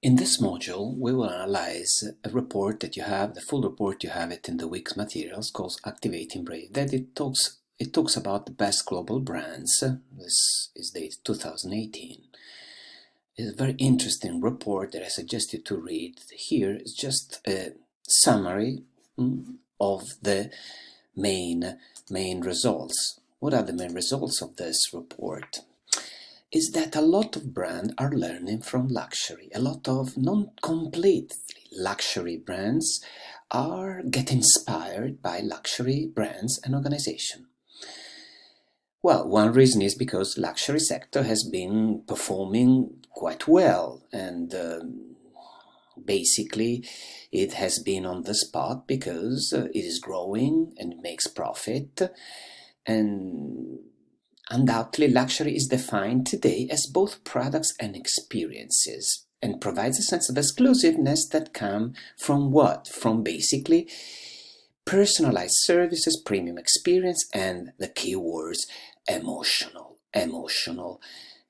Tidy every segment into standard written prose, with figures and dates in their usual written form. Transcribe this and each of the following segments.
In this module, we will analyze a report that you have, the full report you have it in the week's materials, called Activating Brave. That it talks about the best global brands. This is dated 2018. It's a very interesting report that I suggest you to read. Here is just a summary of the main results. What are the main results of this report? Is that a lot of brands are learning from luxury. A lot of non-completely luxury brands are getting inspired by luxury brands and organizations. Well, one reason is because luxury sector has been performing quite well, and basically it has been on the spot because it is growing and makes profit, and undoubtedly, luxury is defined today as both products and experiences, and provides a sense of exclusiveness that come from what? From basically personalized services, premium experience, and the key words, emotional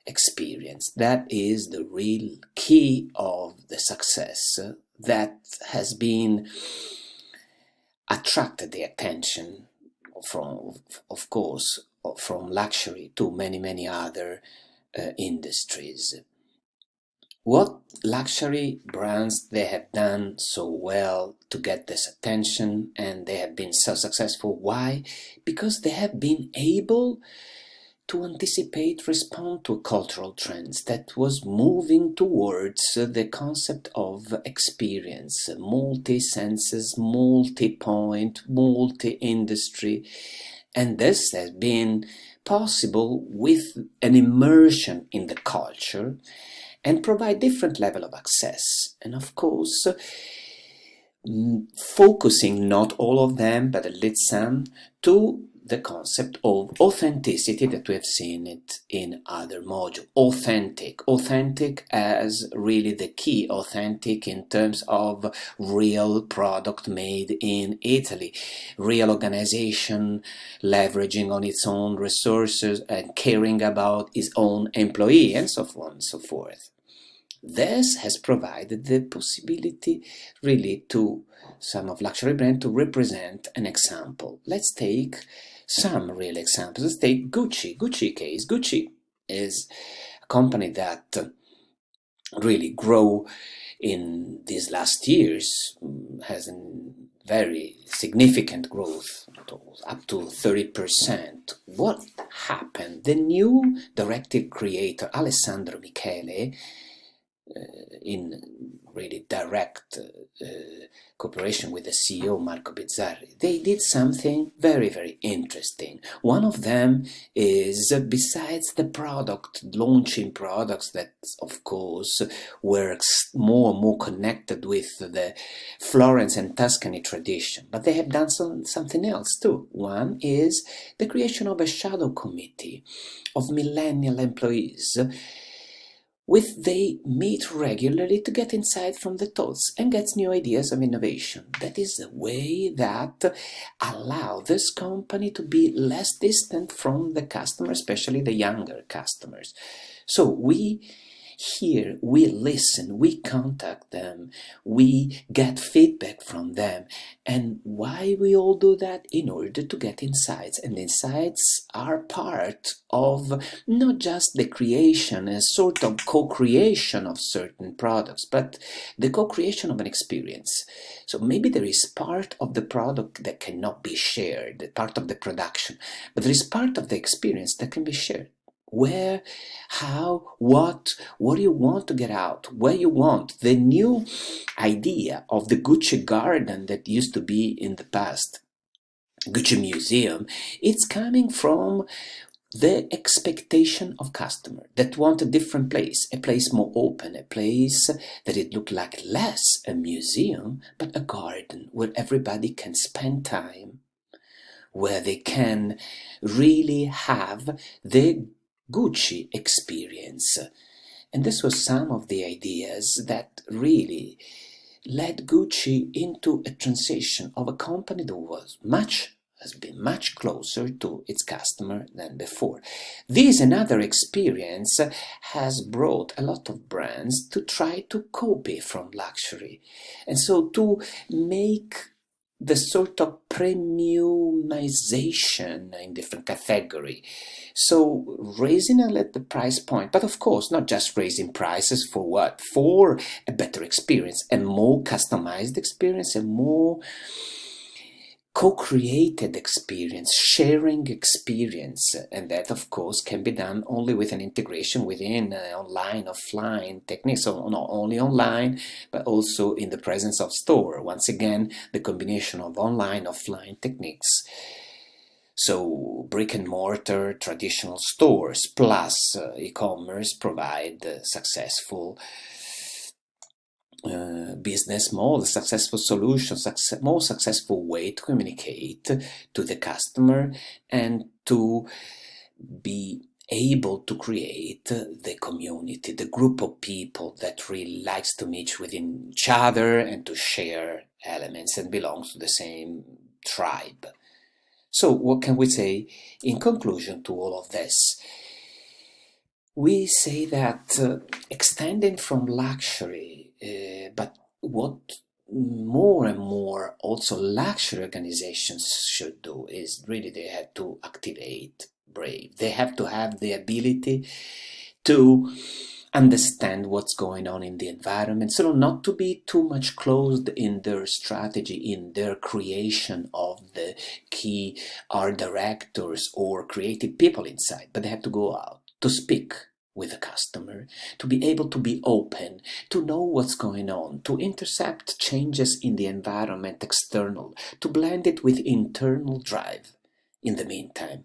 experience. That is the real key of the success that has been attracted the attention from, of course, from luxury to many other industries. What luxury brands they have done so well to get this attention, and they have been so successful? Why? Because they have been able to anticipate, respond to cultural trends that was moving towards the concept of experience, multi-senses, multi-point, multi-industry. And this has been possible with an immersion in the culture and provide different level of access. And of course, focusing not all of them, but at least some, to the concept of authenticity that we have seen it in other modules. Authentic as really the key, authentic in terms of real product made in Italy, real organization leveraging on its own resources and caring about its own employee, and so on and so forth. This has provided the possibility really to some of luxury brands to represent an example. Let's take some real examples. Let's take Gucci. Gucci is a company that really grew in these last years, has a very significant growth, up to 30%. What happened? The new directive creator, Alessandro Michele, in really direct cooperation with the CEO Marco Bizzarri, they did something very interesting. One of them is, besides the product, launching products that of course were more and more connected with the Florence and Tuscany tradition, but they have done something else too. One is the creation of a shadow committee of millennial employees, they meet regularly to get insight from the thoughts and get new ideas of innovation. That is the way that allow this company to be less distant from the customer, especially the younger customers. So we listen, we contact them, we get feedback from them. And why we all do that? In order to get insights. And insights are part of not just the creation, a sort of co-creation of certain products, but the co-creation of an experience. So maybe there is part of the product that cannot be shared, part of the production, but there is part of the experience that can be shared. Where, how, what do you want to get out, where you want. The new idea of the Gucci garden that used to be in the past, Gucci Museum, it's coming from the expectation of customer that want a different place, a place more open, a place that it look like less a museum, but a garden where everybody can spend time, where they can really have the Gucci experience. And this was some of the ideas that really led Gucci into a transition of a company that was much has been much closer to its customer than before. This another experience has brought a lot of brands to try to copy from luxury, and so to make the sort of premiumization in different category. So raising a little the price point, but of course not just raising prices for what? For a better experience, a more customized experience, a more co-created experience, sharing experience, and that of course can be done only with an integration within online, offline techniques, so not only online but also in the presence of store. Once again, the combination of online, offline techniques. So brick and mortar traditional stores plus e-commerce provide successful business model, successful solution, more successful way to communicate to the customer and to be able to create the community, the group of people that really likes to meet within each other and to share elements and belongs to the same tribe. So what can we say in conclusion to all of this? We say that extending from luxury, but what more and more also luxury organizations should do is really they have to activate Brave. They have to have the ability to understand what's going on in the environment, so not to be too much closed in their strategy, in their creation of the key art directors or creative people inside, but they have to go out to speak with the customer, to be able to be open, to know what's going on, to intercept changes in the environment external, to blend it with internal drive in the meantime.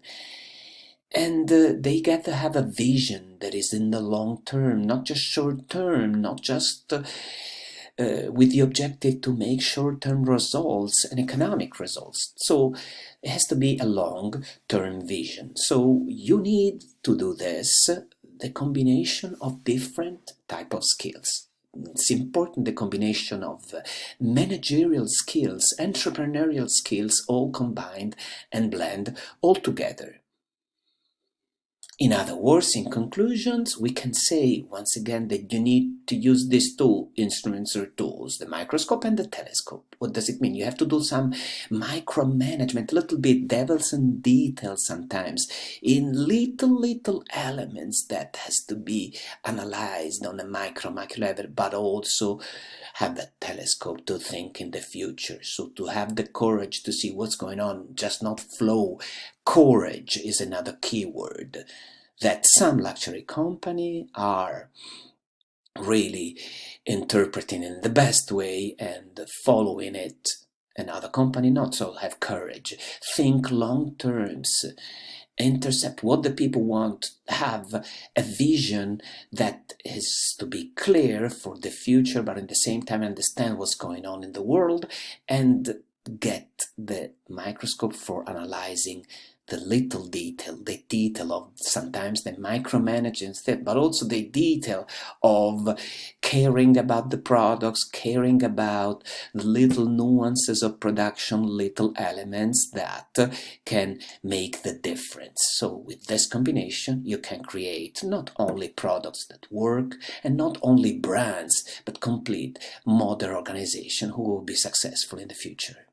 And they get to have a vision that is in the long term, not just short term, not just with the objective to make short-term results and economic results. So it has to be a long-term vision. So you need to do this, the combination of different type of skills. It's important, the combination of managerial skills, entrepreneurial skills, all combined and blend all together. In other words, in conclusions, we can say once again that you need to use these two instruments or tools, the microscope and the telescope. What does it mean? You have to do some micromanagement, a little bit devils and details sometimes, in little elements that has to be analyzed on a micro level, but also have that telescope to think in the future. So to have the courage to see what's going on, just not flow. Courage is another keyword that some luxury company are really interpreting in the best way and following it. Another company not so have courage. Think long terms. Intercept what the people want, have a vision that is to be clear for the future, but at the same time understand what's going on in the world and get the microscope for analyzing the little detail, the detail of sometimes the micromanaging step, but also the detail of caring about the products, caring about the little nuances of production, little elements that can make the difference. So with this combination, you can create not only products that work and not only brands, but complete modern organization who will be successful in the future.